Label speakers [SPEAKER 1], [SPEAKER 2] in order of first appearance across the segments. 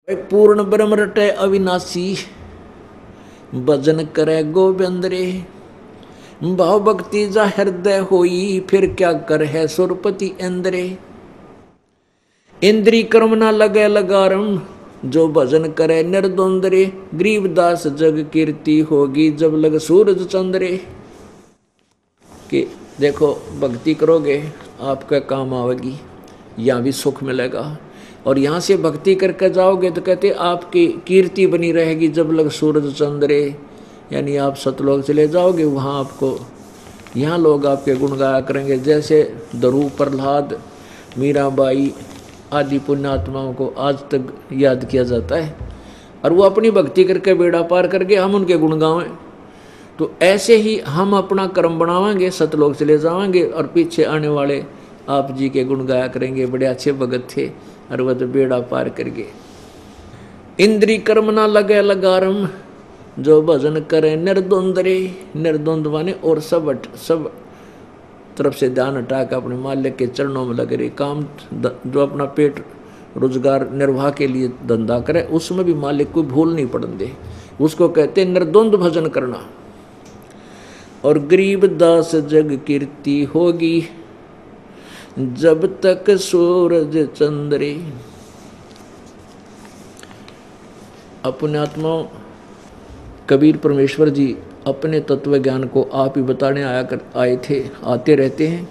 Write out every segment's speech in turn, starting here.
[SPEAKER 1] पूर्ण ब्रह्म रटे अविनाशी, भजन करे गोविंद रे। भाव भक्ति जा हृदय होई, फिर क्या कर है सुरपति इंद्रे। इंद्री कर्म ना लगे लगारम, जो भजन करे निर्द्वंद रे। गरीबदास जग कीर्ति होगी, जब लग सूरज चंद्रे। कि देखो भक्ति करोगे आपका काम आवेगी, यहाँ भी सुख मिलेगा, और यहाँ से भक्ति करके जाओगे तो कहते आपकी कीर्ति बनी रहेगी जब लग सूरज चंद्रे। यानी आप सतलोक चले जाओगे, वहाँ आपको, यहाँ लोग आपके गुण गाया करेंगे। जैसे दरू, प्रहलाद, मीराबाई आदि पुण्यात्माओं को आज तक याद किया जाता है, और वो अपनी भक्ति करके बेड़ा पार करके हम उनके गुण गावें। तो ऐसे ही हम अपना कर्म बनावाएंगे, सतलोक चले जाएंगे, और पीछे आने वाले आप जी के गुण गाया करेंगे, बड़े अच्छे भगत थे और वह तो बेड़ा पार कर गए। इंद्री कर्म ना लगे लगारम, जो भजन करे निर्द्वंद रे। निर्द्वंद माने और सब तरफ से ध्यान हटा के अपने मालिक के चरणों में लगे रहे। काम जो अपना पेट रोजगार निर्वाह के लिए धंधा करे, उसमें भी मालिक को भूल नहीं पड़ने दे, उसको कहते निर्द्वंद भजन करना। और गरीब दास जग कीर्ति होगी, जब तक सूरज चंद्रे। अपने आत्मा कबीर परमेश्वर जी अपने तत्व ज्ञान को आप ही बताने आए थे, आते रहते हैं,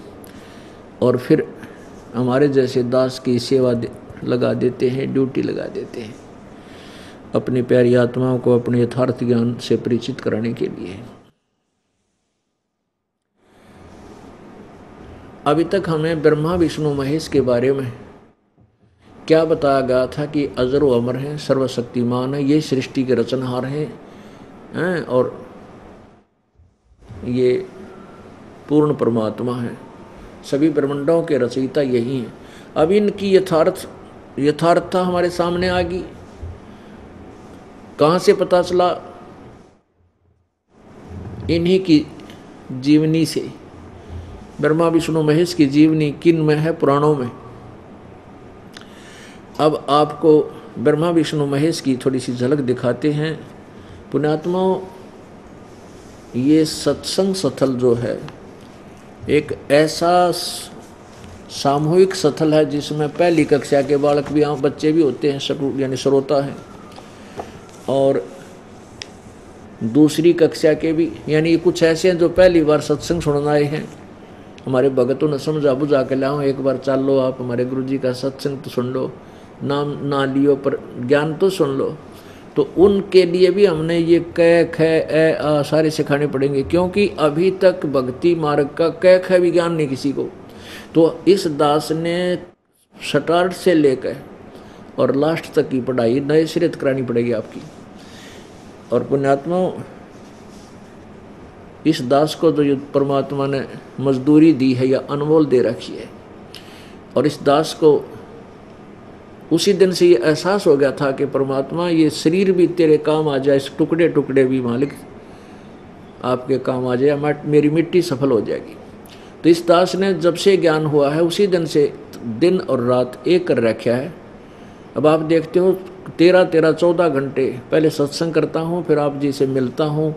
[SPEAKER 1] और फिर हमारे जैसे दास की सेवा लगा देते हैं, ड्यूटी लगा देते हैं, अपनी प्यारी आत्माओं को अपने यथार्थ ज्ञान से परिचित कराने के लिए। अभी तक हमें ब्रह्मा विष्णु महेश के बारे में क्या बताया गया था कि अजर व अमर हैं, सर्वशक्तिमान है, ये सृष्टि के रचनहार हैं और ये पूर्ण परमात्मा है, सभी ब्रह्मांडों के रचयिता यही हैं। अब इनकी यथार्थता हमारे सामने आ गई। कहाँ से पता चला? इन्हीं की जीवनी से। ब्रह्मा विष्णु महेश की जीवनी किन में है? पुराणों में। अब आपको ब्रह्मा विष्णु महेश की थोड़ी सी झलक दिखाते हैं। पुण्यात्माओं, ये सत्संग स्थल जो है एक ऐसा सामूहिक स्थल है जिसमें पहली कक्षा के बालक भी, बच्चे भी होते हैं, यानी श्रोता हैं, और दूसरी कक्षा के भी, यानी कुछ ऐसे हैं जो पहली बार सत्संग सुनने आए हैं। हमारे भगतों ने समझा बुझा के लाओ, एक बार चल लो आप हमारे गुरुजी का सत्संग तो सुन लो, नाम ना लियो पर ज्ञान तो सुन लो। तो उनके लिए भी हमने ये क ख ए आ सारे सिखाने पड़ेंगे, क्योंकि अभी तक भक्ति मार्ग का क ख भी ज्ञान नहीं किसी को। तो इस दास ने स्टार्ट से लेकर और लास्ट तक की पढ़ाई नए सिरे करानी पड़ेगी आपकी। और पुण्यात्माओं, इस दास को जो परमात्मा ने मजदूरी दी है या अनमोल दे रखी है, और इस दास को उसी दिन से ये एहसास हो गया था कि परमात्मा ये शरीर भी तेरे काम आ जाए, इस टुकड़े टुकड़े भी मालिक आपके काम आ जाए, मेरी मिट्टी सफल हो जाएगी। तो इस दास ने जब से ज्ञान हुआ है उसी दिन से दिन और रात एक कर रखा है। अब आप देखते हो 13-14 घंटे पहले सत्संग करता हूँ, फिर आप जी से मिलता हूँ,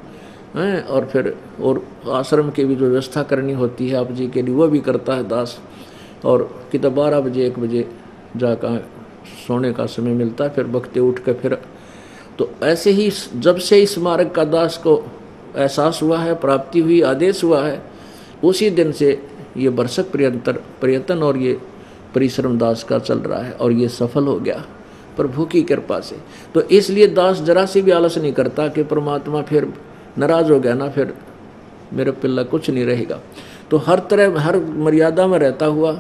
[SPEAKER 1] और फिर और आश्रम की भी जो व्यवस्था करनी होती है आप जी के लिए वो भी करता है दास। और कितना 12 बजे 1 बजे जाकर सोने का समय मिलता है, फिर बखते उठ कर फिर। तो ऐसे ही जब से इस मार्ग का दास को एहसास हुआ है, प्राप्ति हुई, आदेश हुआ है, उसी दिन से ये बरसक प्रयत्न और ये परिश्रम दास का चल रहा है, और ये सफल हो गया प्रभु की कृपा से। तो इसलिए दास जरा से भी आलस नहीं करता कि परमात्मा फिर नाराज हो गया ना, फिर मेरे पिल्ला कुछ नहीं रहेगा। तो हर तरह हर मर्यादा में रहता हुआ,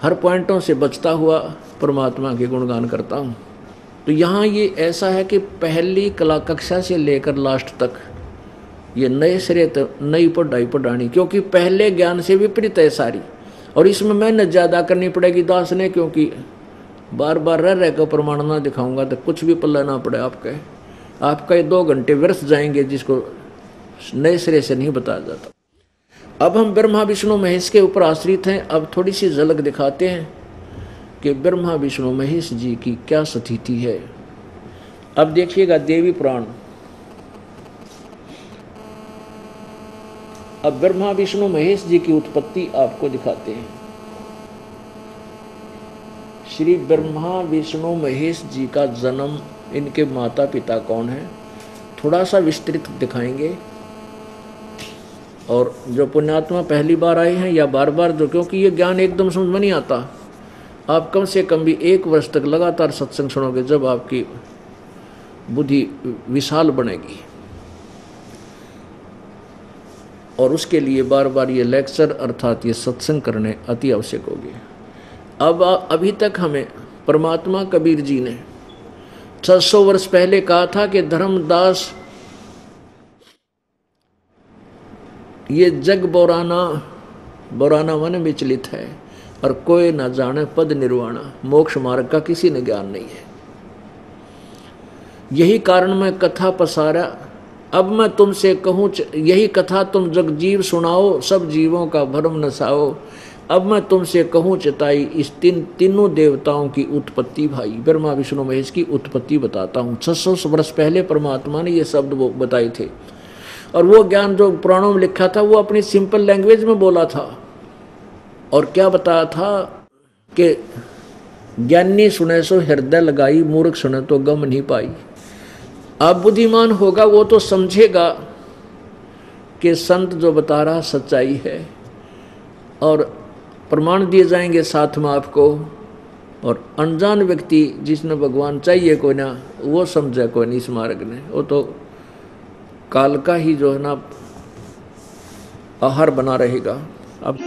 [SPEAKER 1] हर पॉइंटों से बचता हुआ परमात्मा के गुणगान करता हूँ। तो यहाँ ये ऐसा है कि पहली कला कक्षा से लेकर लास्ट तक ये नए सिरे नई पढ़ाई पढ़ानी, क्योंकि पहले ज्ञान से विपरीत है सारी, और इसमें मेहनत ज़्यादा करनी पड़ेगी दास ने, क्योंकि बार बार रह कर प्रमाण ना दिखाऊंगा तो कुछ भी पल्ला ना पड़े आपका ये 2 घंटे व्यर्थ जाएंगे, जिसको नए सिरे से नहीं बताया जाता। अब हम ब्रह्मा विष्णु महेश के ऊपर आश्रित हैं। अब थोड़ी सी झलक दिखाते हैं कि ब्रह्मा विष्णु महेश जी की क्या स्थिति है। अब देखिएगा देवी पुराण। अब ब्रह्मा विष्णु महेश जी की उत्पत्ति आपको दिखाते हैं। श्री ब्रह्मा विष्णु महेश जी का जन्म, इनके माता पिता कौन है, थोड़ा सा विस्तृत दिखाएंगे। और जो पुण्यात्मा पहली बार आए हैं या बार बार जो, क्योंकि ये ज्ञान एकदम समझ में नहीं आता, आप कम से कम भी 1 वर्ष तक लगातार सत्संग सुनोगे, जब आपकी बुद्धि विशाल बनेगी। और उसके लिए बार बार ये लेक्चर अर्थात ये सत्संग करने अति आवश्यक होगी। अब अभी तक हमें परमात्मा कबीर जी ने 600 वर्ष पहले कहा था कि धर्मदास ये जग बोराना मन विचलित है, और कोई न जाने पद निर्वाणा, मोक्ष मार्ग का किसी ने ज्ञान नहीं है। यही कारण मैं कथा पसारा, अब मैं तुमसे कहूँ यही कथा तुम जगजीव सुनाओ, सब जीवों का भरम नसाओ। अब मैं तुमसे कहूँ चिताई, इस तीनों देवताओं की उत्पत्ति भाई, ब्रह्मा विष्णु महेश की उत्पत्ति बताता हूँ। 600 वर्ष पहले परमात्मा ने ये शब्द वो बताए थे, और वो ज्ञान जो पुराणों में लिखा था वो अपनी सिंपल लैंग्वेज में बोला था। और क्या बताया था कि ज्ञानी सुने सो हृदय लगाई, मूर्ख सुने तो गम नहीं पाई। अब बुद्धिमान होगा वो तो समझेगा कि संत जो बता रहा सच्चाई है, और प्रमाण दिए जाएंगे साथ में आपको। और अनजान व्यक्ति जिसने भगवान चाहिए कोई ना, वो समझे कोई नहीं इस मार्ग ने, वो तो काल का ही जो है ना आहार बना रहेगा। अब